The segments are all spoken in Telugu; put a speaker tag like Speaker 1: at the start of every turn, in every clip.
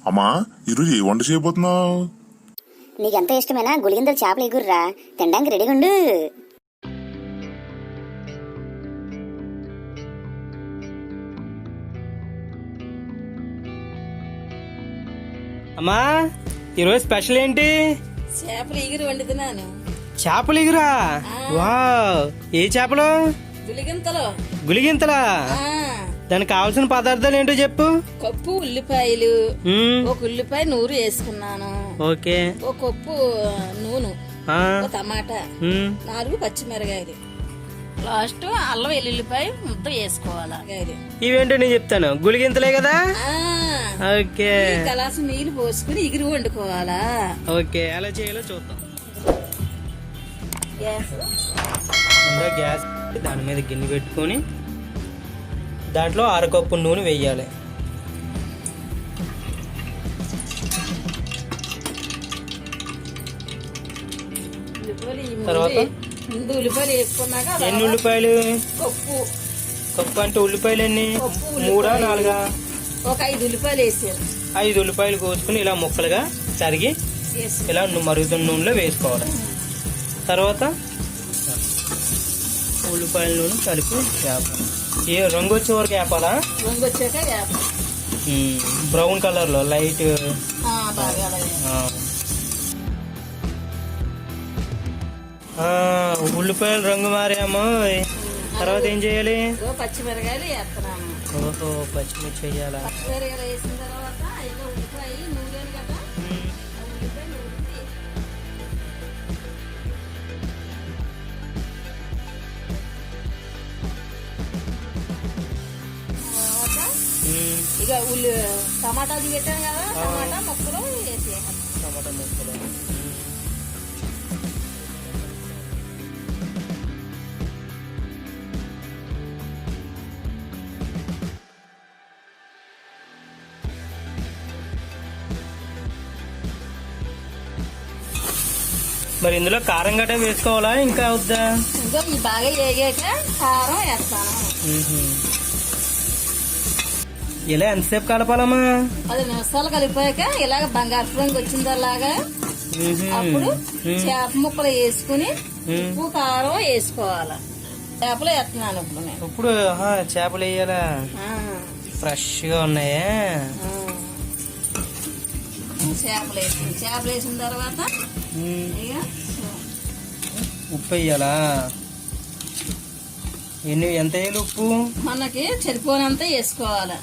Speaker 1: అమ్మా ఈరోజు ఏ వంట చేయబోతున్నావు?
Speaker 2: నీకెంత ఇష్టమైనా గులిగిందలు చేపలు ఎగుర్రా, తినడానికి రెడీగా ఉండు.
Speaker 3: అమ్మా ఈరోజు స్పెషల్ ఏంటి?
Speaker 4: చేపలు ఎగురు వండుతున్నాను.
Speaker 3: చేపలు ఎగురా? వావ్, ఏ చేపలు?
Speaker 4: గులిగింతలు.
Speaker 3: గులిగింతలా? దానికి కావాల్సిన పదార్థాలు ఏంటో చెప్పు.
Speaker 4: కప్పు ఉల్లిపాయలు, ఒక ఉల్లిపాయ నూరు వేసుకున్నాను.
Speaker 3: ఓకే.
Speaker 4: ఒక కప్పు నూనె, ఒక టమాటా, 4 పచ్చిమిరకాయలు, లాస్ట్ అల్లం వెల్లుల్లిపాయ ముద్ద వేసుకోవాలా.
Speaker 3: ఇవేంటో నేను చెప్తాను. గులిగింతలే కదా? ఓకే.
Speaker 4: గ్లాసు నీళ్లు పోసుకుని ఎగురు వండుకోవాలా.
Speaker 3: ఓకే, ఎలా చేయాలో చూద్దాం. గ్యాస్ దాని మీద గిన్నె పెట్టుకొని దాంట్లో 1/2 కప్పు నూనె వేయాలి. తర్వాత
Speaker 4: ఉల్లిపాయలు వేసుకున్నాక
Speaker 3: ఎన్ని ఉల్లిపాయలు?
Speaker 4: కప్పు
Speaker 3: అంటే ఉల్లిపాయలు ఎన్ని? 3 4?
Speaker 4: ఒక 5 ఉల్లిపాయలు వేసారు.
Speaker 3: 5 ఉల్లిపాయలు కోసుకుని ఇలా ముక్కలుగా తరిగి ఇలా మరుగుతున్న నూనెలో వేసుకోవాలి. తర్వాత ఉల్లిపాయల నూనె కలిపి వేపాలి. ఏ రంగు వచ్చే వరకు వేపాలా?
Speaker 4: రంగు వచ్చాక
Speaker 3: బ్రౌన్ కలర్ లో లైట్. ఉల్లిపాయలు రంగు మారామో తర్వాత ఏం చేయాలి?
Speaker 4: పచ్చిమిరకాయలు వేస్తున్నాను.
Speaker 3: ఓహో, పచ్చిమిర్చి వేయాలా?
Speaker 4: పచ్చిమిరకాయలు వేసిన తర్వాత ఉల్లిపాయ నూనెలు కదా, ఇక టమాటాలు పెట్టాం కదా, టమాటా ముక్కలు వేసేయాలి.
Speaker 3: టమాటా ముక్కలు. మరి ఇందులో కారం గట్ట వేసుకోవాలా ఇంకా వద్దా?
Speaker 4: ఇంకా బాగా వేగాక కారం వేస్తాను.
Speaker 3: ఇలా ఎంతసేపు కలపాలమ్మా?
Speaker 4: 10 నిమిషాలు కలిపాక ఇలాగ బంగారు రంగు వచ్చిందలాగా అప్పుడు చేప ముక్కలు వేసుకుని ఉప్పు కారం వేసుకోవాలి. చేపలు వేస్తున్నాను ఇప్పుడు నేను.
Speaker 3: ఇప్పుడు చేపలు వేయాలా? ఫ్రెష్ గా ఉన్నాయా?
Speaker 4: చేపలు వేసిన తర్వాత
Speaker 3: ఉప్పు వేయాలా? ఎంత వేయాలి ఉప్పు?
Speaker 4: మనకి సరిపోనంత వేసుకోవాలి.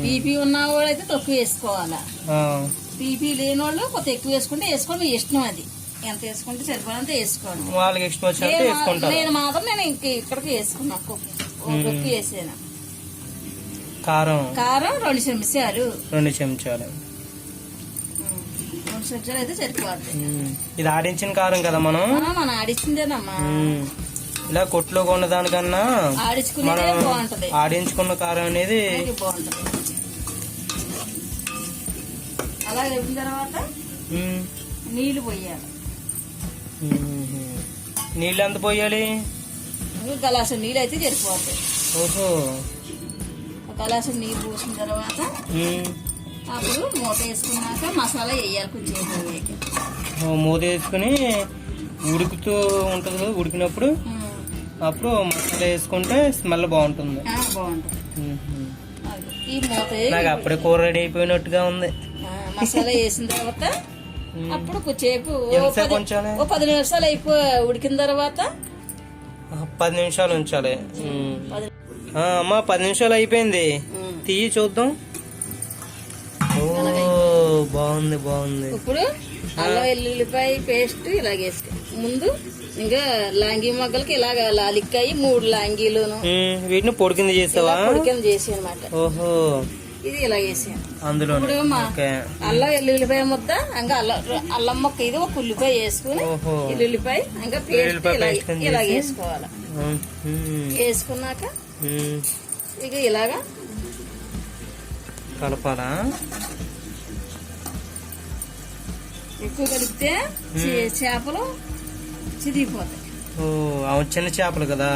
Speaker 4: పీపీ ఉన్న వాళ్ళు అయితే తక్కువ వేసుకోవాలా, పీపీ లేని వాళ్ళు కొంత ఎక్కువ వేసుకుంటే వేసుకోండి, మీ ఇష్టం. అది ఎంత వేసుకుంటే సరిపోనంత వేసుకోండి.
Speaker 3: వాళ్ళకి ఇష్టం వచ్చినట్టు వేసుకుంటారు.
Speaker 4: నేను మాత్రం ఇక్కడికి వేసుకున్నా, ఉప్పు వేసాను.
Speaker 3: కారం
Speaker 4: 2 చెంచాలు.
Speaker 3: 2 చెంచాలు.
Speaker 4: 2 చెంచాలు అయితే సరిపోతుంది.
Speaker 3: ఇది ఆడించిన కారం కదా మనం
Speaker 4: ఆడించిందేనమ్మా.
Speaker 3: ఇలా కొట్లో కొన్న దానికన్నా
Speaker 4: బాగుంటది.
Speaker 3: ఆడించుకున్న కారం అనేది
Speaker 4: బాగుంటది. అలా అయిన తర్వాత నీళ్లు పోయాలి.
Speaker 3: నీళ్ళు ఎంత పోయాలి?
Speaker 4: గలాసం నీళ్ళు అయితే సరిపోతాయి.
Speaker 3: ఓహో,
Speaker 4: గలాసం నీళ్ళు పోసిన తర్వాత అప్పుడు మూత వేసుకున్నాక మసాలా వేయాలి. కొంచెం
Speaker 3: మూత వేసుకుని ఉడుకుతూ ఉంటుంది కదా, ఉడికినప్పుడు అప్పుడు మసాలా వేసుకుంటే స్మెల్ బాగుంటుంది.
Speaker 4: ఈ మూత
Speaker 3: నాకు అప్పుడే కూర రెడీ అయిపోయినట్టుగా ఉంది.
Speaker 4: మసాలా వేసిన తర్వాత అప్పుడు కొంచెంసేపు 10 నిమిషాలు ఉడికిన తర్వాత
Speaker 3: 10 నిమిషాలు ఉంచాలి. అమ్మా 10 నిమిషాలు అయిపోయింది, తీయి చూద్దాం. ఓ, బాగుంది బాగుంది.
Speaker 4: ఇప్పుడు అల్లం వెల్లుల్లిపాయ పేస్ట్ ఇలాగ వేసుకో. ముందు ఇంకా లాంగీ మొగ్గలకి ఇలాగ లాలిక్కాయి 3 లాంగీలోను
Speaker 3: వీటిని పొడి కింద చేసావా?
Speaker 4: పొడి కింద చేసి అనమాట.
Speaker 3: ఓహో,
Speaker 4: ఇది ఇలా వేసాను.
Speaker 3: అందులో
Speaker 4: ఇప్పుడు అల్లం వెల్లుల్లిపాయ ముద్ద ఇంకా అల్లం మొక్క ఇది ఒక ఉల్లిపాయ వేసుకుని వెల్లుల్లిపాయ ఇంకా పేస్ట్ ఇలా వేసుకోవాలి. వేసుకున్నాక ఇక ఇలాగా
Speaker 3: కలపాలా?
Speaker 4: ఎక్కువ కలిపితే చేపలు చిరిగిపోతాయి.
Speaker 3: చిన్న చేపలు కదా,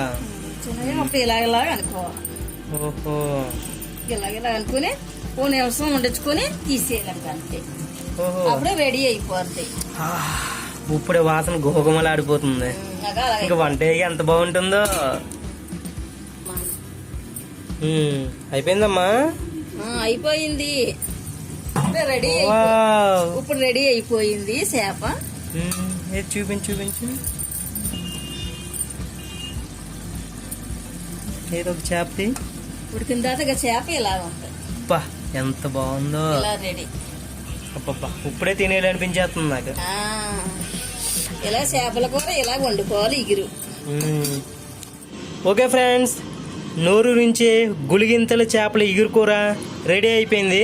Speaker 4: చిన్నగా అప్పుడు ఇలాగ అనుకోవాలి.
Speaker 3: ఓహో,
Speaker 4: ఇలాగ అనుకుని ఓ నిమిషం వండించుకొని తీసేయాలి అంతే.
Speaker 3: ఓహో
Speaker 4: అప్పుడే రెడీ అయిపోద్ది.
Speaker 3: ఇప్పుడే వాసన గుహగుమలాడిపోతుంది. ఇంకా వంట ఎంత బాగుంటుందో. అయిపోయిందమ్మా.
Speaker 4: అయిపోయింది. Ready
Speaker 3: wow.
Speaker 4: ఇప్పుడు రెడీ అయిపోయింది చేప.
Speaker 3: ఏది చూపించు. ఏదో ఒక చేపది
Speaker 4: ఉడికిన తర్వాత ఇక చేప ఇలా ఉంటుంది.
Speaker 3: అబ్బా ఎంత బాగుందో.
Speaker 4: ఇలా రెడీ.
Speaker 3: అబ్బబ్బా ఇప్పుడే తినేయాలనిపించేస్తుంది నాకు.
Speaker 4: ఇలా చేపల కూర ఇలా వండుకోవాలి ఇగురు.
Speaker 3: ఓకే ఫ్రెండ్స్, నోరు నుంచే గులిగింతల చేపల ఇగురు కూర రెడీ అయిపోయింది.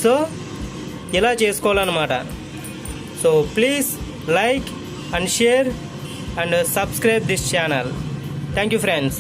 Speaker 3: సో ఇలా చేసుకోవాలన్నమాట. So please like and share and subscribe this channel. Thank you friends.